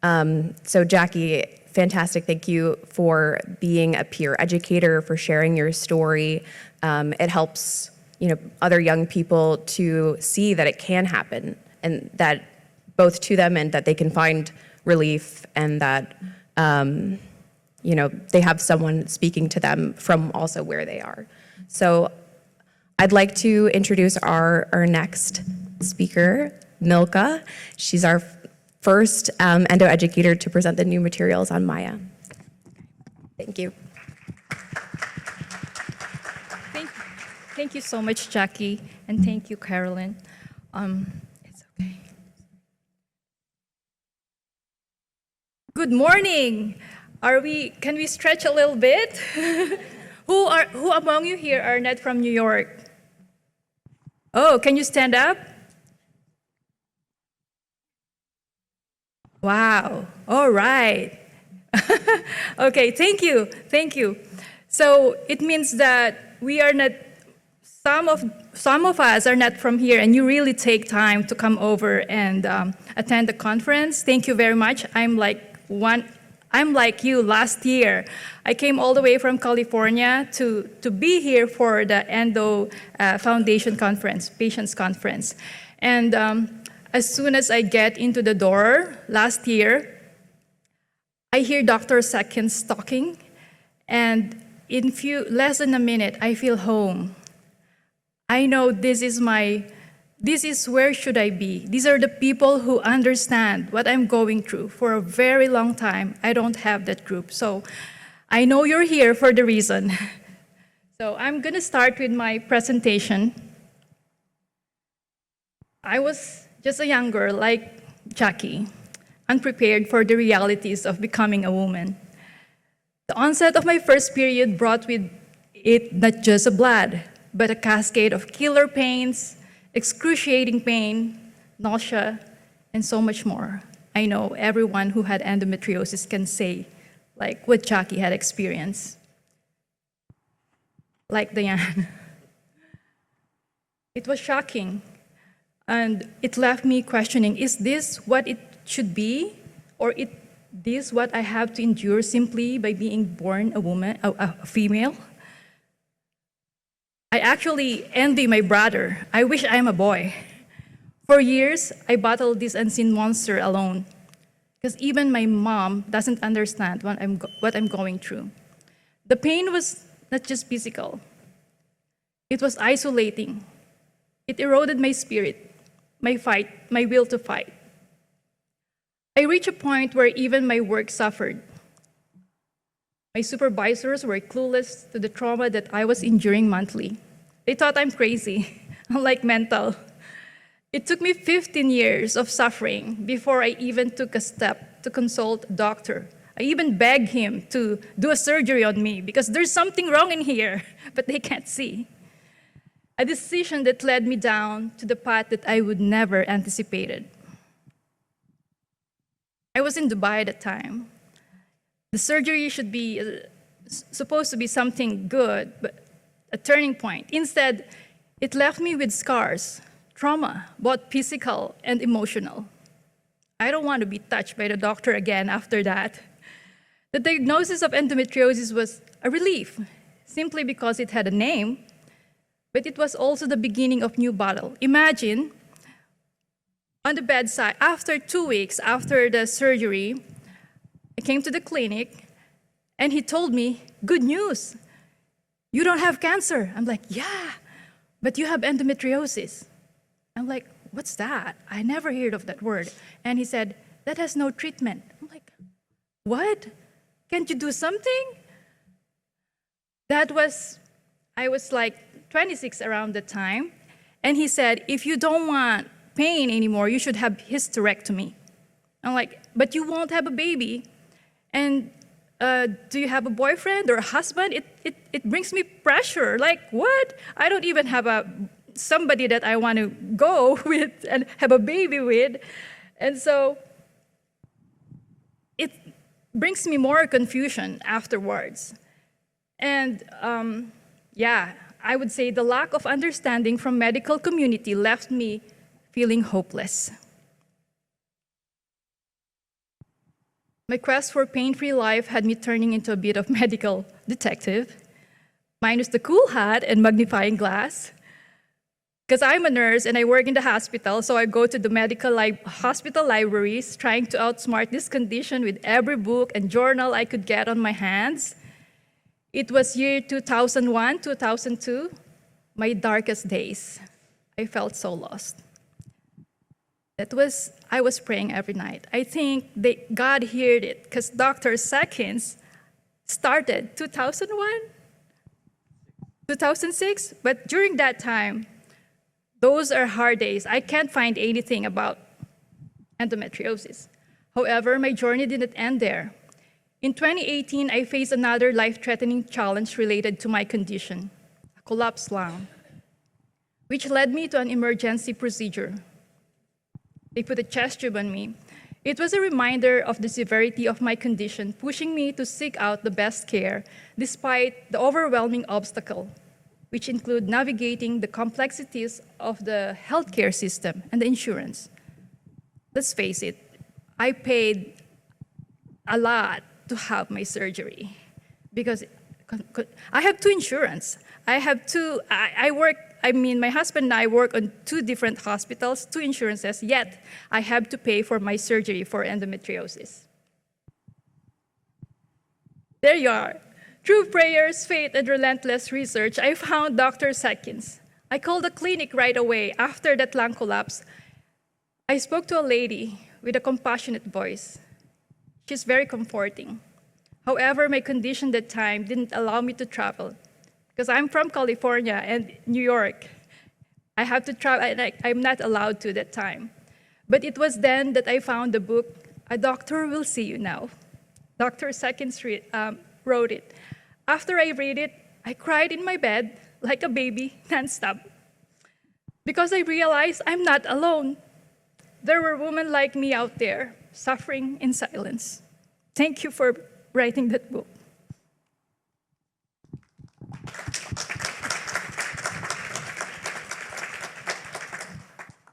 So Jackie, fantastic. Thank you for being a peer educator, for sharing your story. It helps, other young people to see that it can happen, and that both to them and that they can find relief, and that they have someone speaking to them from also where they are. So I'd like to introduce our next speaker, Milcah. She's our first endo educator to present the new materials on Maya. Thank you. Thank you so much, Jackie, and thank you, Carolyn. It's okay. Good morning. Can we stretch a little bit? Who among you here are not from New York? Oh, can you stand up? Wow, all right. Okay, thank you. So it means that we are not, some of us are not from here, and you really take time to come over and attend the conference. Thank you very much. I'm like you last year. I came all the way from California to be here for the Endo Foundation Conference, Patients Conference. And as soon as I get into the door last year, I hear Dr. Seconds talking, and in less than a minute, I feel home. I know this is where should I be. These are the people who understand what I'm going through. For a very long time, I don't have that group. So I know you're here for the reason. So I'm gonna start with my presentation. I was just a young girl like Jackie, unprepared for the realities of becoming a woman. The onset of my first period brought with it not just a blood, but a cascade of killer pains, excruciating pain, nausea, and so much more. I know everyone who had endometriosis can say, like what Jackie had experienced. Like Diane. It was shocking, and it left me questioning, is this what it should be? Or is this what I have to endure simply by being born a woman, a female? I actually envy my brother. I wish I'm a boy. For years, I battled this unseen monster alone, because even my mom doesn't understand what I'm going through. The pain was not just physical. It was isolating. It eroded my spirit, my will to fight. I reached a point where even my work suffered. My supervisors were clueless to the trauma that I was enduring monthly. They thought I'm crazy, like mental. It took me 15 years of suffering before I even took a step to consult a doctor. I even begged him to do a surgery on me because there's something wrong in here, but they can't see. A decision that led me down to the path that I would never anticipated. I was in Dubai at the time. The surgery should be supposed to be something good, but a turning point. Instead, it left me with scars, trauma, both physical and emotional. I don't want to be touched by the doctor again after that. The diagnosis of endometriosis was a relief, simply because it had a name, but it was also the beginning of new battle. Imagine, on the bedside, after 2 weeks after the surgery, I came to the clinic, and he told me, good news, you don't have cancer. I'm like, yeah, but you have endometriosis. I'm like, what's that? I never heard of that word. And he said, that has no treatment. I'm like, what? Can't you do something? I was like 26 around the time. And he said, if you don't want pain anymore, you should have hysterectomy. I'm like, but you won't have a baby. And do you have a boyfriend or a husband? It brings me pressure. Like, what? I don't even have somebody that I want to go with and have a baby with. And so it brings me more confusion afterwards. And yeah, I would say the lack of understanding from medical community left me feeling hopeless. My quest for pain-free life had me turning into a bit of medical detective, minus the cool hat and magnifying glass. Because I'm a nurse and I work in the hospital, so I go to the hospital libraries trying to outsmart this condition with every book and journal I could get on my hands. It was year 2001, 2002, my darkest days. I felt so lost. I was praying every night. I think God heard it because Dr. Seconds started 2001, 2006, but during that time, those are hard days. I can't find anything about endometriosis. However, my journey didn't end there. In 2018, I faced another life-threatening challenge related to my condition, a collapsed lung, which led me to an emergency procedure. They put a chest tube on me. It was a reminder of the severity of my condition, pushing me to seek out the best care despite the overwhelming obstacle, which include navigating the complexities of the healthcare system and the insurance. Let's face it, I paid a lot to have my surgery because I have two insurance. My husband and I work on two different hospitals, two insurances, yet I have to pay for my surgery for endometriosis. There you are. Through prayers, faith, and relentless research, I found Dr. Seconds. I called the clinic right away after that lung collapse. I spoke to a lady with a compassionate voice. She's very comforting. However, my condition that time didn't allow me to travel because I'm from California and New York. I have to travel, and I'm not allowed to that time. But it was then that I found the book, A Doctor Will See You Now. Dr. Seconds wrote it. After I read it, I cried in my bed like a baby, nonstop, because I realized I'm not alone. There were women like me out there, suffering in silence. Thank you for writing that book.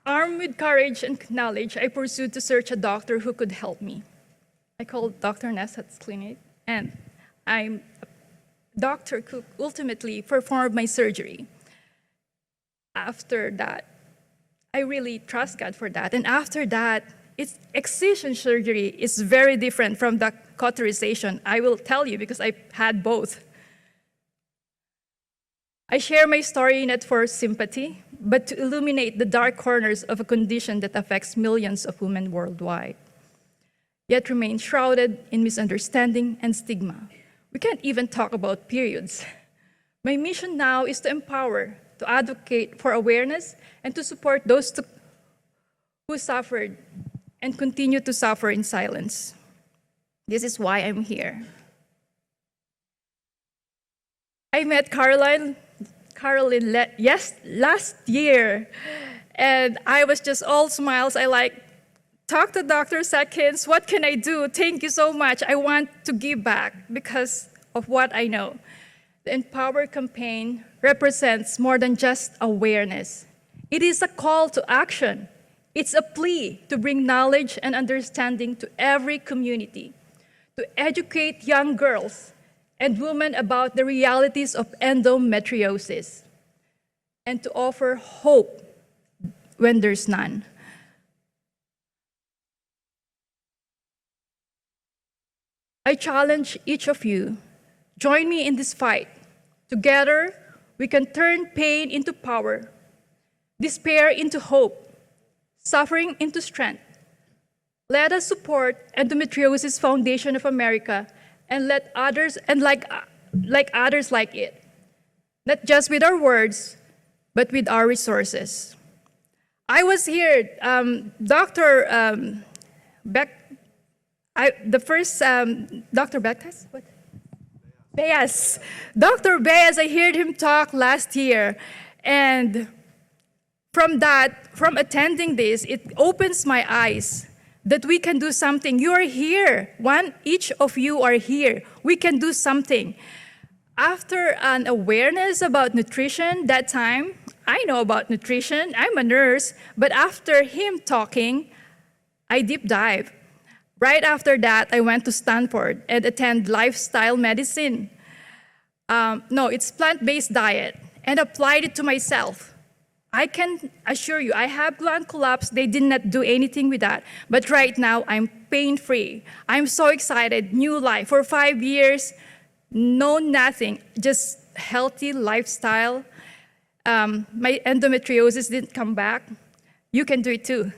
Armed with courage and knowledge, I pursued to search a doctor who could help me. I called Dr. Nessat's clinic, and I'm a doctor who ultimately performed my surgery. After that, I really trust God for that. And after that, excision surgery is very different from the cauterization. I will tell you because I had both. I share my story not for sympathy, but to illuminate the dark corners of a condition that affects millions of women worldwide, yet remains shrouded in misunderstanding and stigma. We can't even talk about periods. My mission now is to empower, to advocate for awareness, and to support those who suffered and continue to suffer in silence. This is why I'm here. I met Caroline last year, and I was just all smiles. Talk to Dr. Seconds, what can I do? Thank you so much. I want to give back because of what I know. The ENPOWR campaign represents more than just awareness. It is a call to action. It's a plea to bring knowledge and understanding to every community, to educate young girls and women about the realities of endometriosis, and to offer hope when there's none. I challenge each of you, join me in this fight. Together, we can turn pain into power, despair into hope, suffering into strength. Let us support Endometriosis Foundation of America and let others, and like others like it, not just with our words, but with our resources. I was here, Dr. Dr. Bectas? What? Beas. Dr. Beas, I heard him talk last year. And from attending this, it opens my eyes that we can do something. You are here. Each of you are here. We can do something. After an awareness about nutrition that time, I know about nutrition. I'm a nurse. But after him talking, I deep dive. Right after that, I went to Stanford and attend lifestyle medicine. No, it's plant-based diet, and applied it to myself. I can assure you, I have gland collapse. They did not do anything with that. But right now, I'm pain-free. I'm so excited, new life. For 5 years, no nothing, just healthy lifestyle. My endometriosis didn't come back. You can do it too,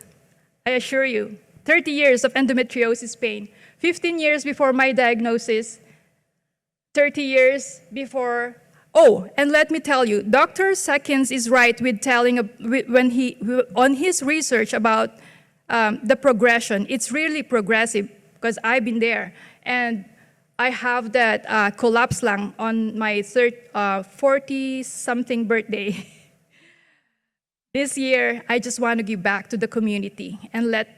I assure you. 30 years of endometriosis pain, 15 years before my diagnosis, 30 years before. Oh, and let me tell you, Dr. Seconds is right with telling when he on his research about the progression. It's really progressive because I've been there, and I have that collapse lung on my 40-something birthday. This year, I just want to give back to the community and let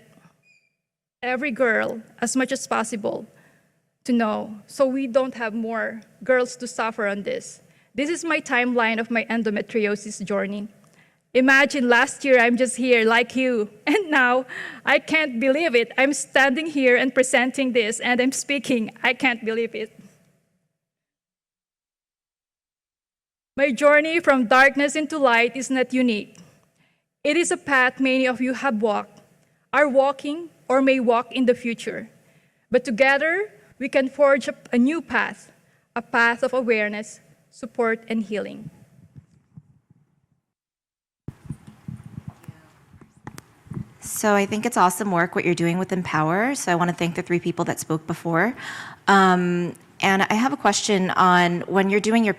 every girl, as much as possible, to know, so we don't have more girls to suffer on this. This is my timeline of my endometriosis journey. Imagine last year I'm just here like you, and now I can't believe it. I'm standing here and presenting this, and I'm speaking. I can't believe it. My journey from darkness into light is not unique. It is a path many of you have walked, are walking, or may walk in the future. But together, we can forge a new path, a path of awareness, support, and healing. So I think it's awesome work what you're doing with ENPOWR. So I want to thank the 3 people that spoke before. And I have a question on when you're doing your